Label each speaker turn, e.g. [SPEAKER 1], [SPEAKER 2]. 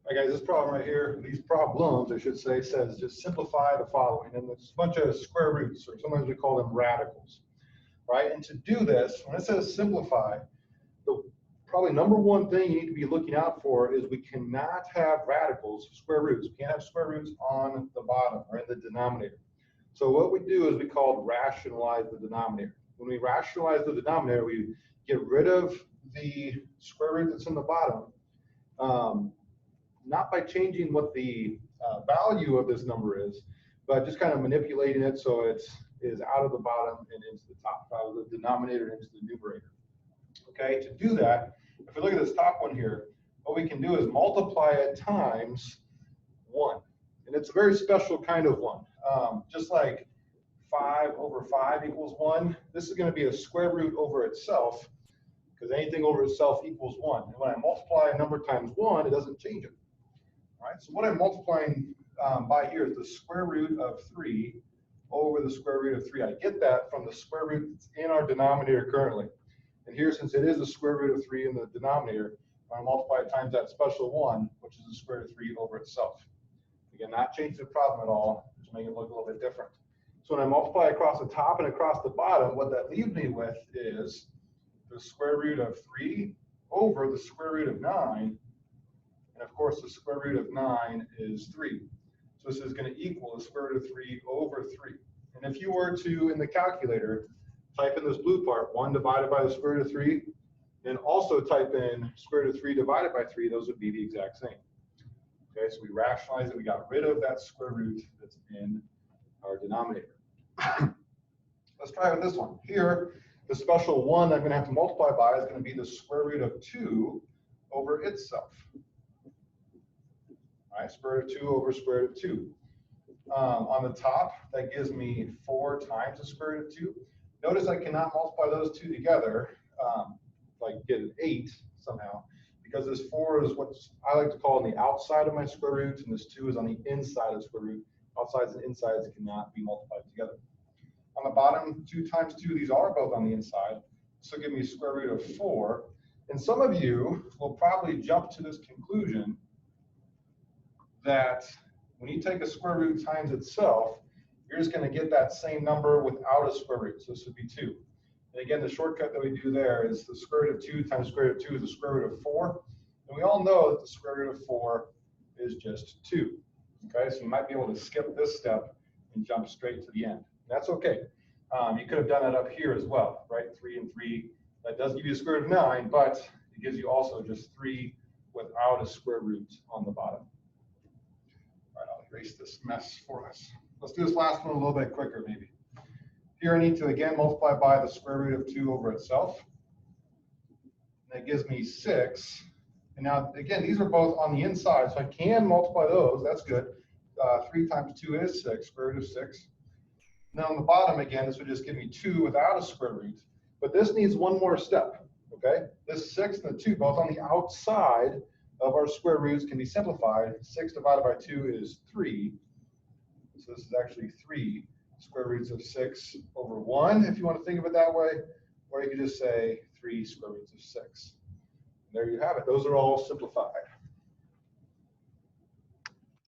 [SPEAKER 1] All right, guys, this problem right here, these problems, I should say, says just simplify the following. And it's a bunch of square roots, or sometimes we call them radicals, right? And to do this, when it says simplify, the probably number one thing you need to be looking out for is we cannot have radicals, square roots. We can't have square roots on the bottom or in the denominator. So what we do is we call rationalize the denominator. When we rationalize the denominator, we get rid of the square root that's in the bottom. Not by changing what the value of this number is, but just kind of manipulating it so it is out of the bottom and into the top, out of the denominator into the numerator. Okay, to do that, if we look at this top one here, what we can do is multiply it times 1. And it's a very special kind of 1. Just like 5 over 5 equals 1, this is going to be a square root over itself, because anything over itself equals 1. And when I multiply a number times 1, it doesn't change it. All right, so what I'm multiplying by here is the square root of 3 over the square root of 3. I get that from the square root that's in our denominator currently. And here, since it is the square root of 3 in the denominator, I'm going to multiply it times that special 1, which is the square root of 3 over itself. Again, not changing the problem at all, just making it look a little bit different. So when I multiply across the top and across the bottom, what that leaves me with is the square root of 3 over the square root of 9. And of course, the square root of 9 is 3. So this is going to equal the square root of 3 over 3. And if you were to, in the calculator, type in this blue part, 1 divided by the square root of 3, and also type in square root of 3 divided by 3, those would be the exact same. Okay, so we rationalized it. We got rid of that square root that's in our denominator. Let's try with this one. Here, the special 1 I'm going to have to multiply by is going to be the square root of 2 over itself. All right, square root of 2 over square root of 2. On the top, that gives me 4 times the square root of 2. Notice I cannot multiply those two together, like get an 8 somehow, because this 4 is what I like to call on the outside of my square root, and this 2 is on the inside of the square root. Outsides and insides cannot be multiplied together. On the bottom, 2 times 2, these are both on the inside. This will give me square root of 4. And some of you will probably jump to this conclusion that when you take a square root times itself, you're just going to get that same number without a square root. So this would be 2. And again, the shortcut that we do there is the square root of 2 times square root of 2 is the square root of 4. And we all know that the square root of 4 is just 2. Okay, so you might be able to skip this step and jump straight to the end. That's okay. You could have done that up here as well, right? 3 and 3. That does give you a square root of 9, but it gives you also just 3 without a square root on the bottom. All right, I'll erase this mess for us. Let's do this last one a little bit quicker, maybe. Here I need to, again, multiply by the square root of 2 over itself. And that gives me 6. And now, again, these are both on the inside, so I can multiply those. That's good. 3 times 2 is 6, square root of 6. Now on the bottom, again, this would just give me 2 without a square root. But this needs one more step, okay? This 6 and the 2, both on the outside of our square roots, can be simplified. 6 divided by 2 is 3. So this is actually 3 square roots of 6 over 1, if you want to think of it that way. Or you could just say 3 square roots of 6. There you have it. Those are all simplified.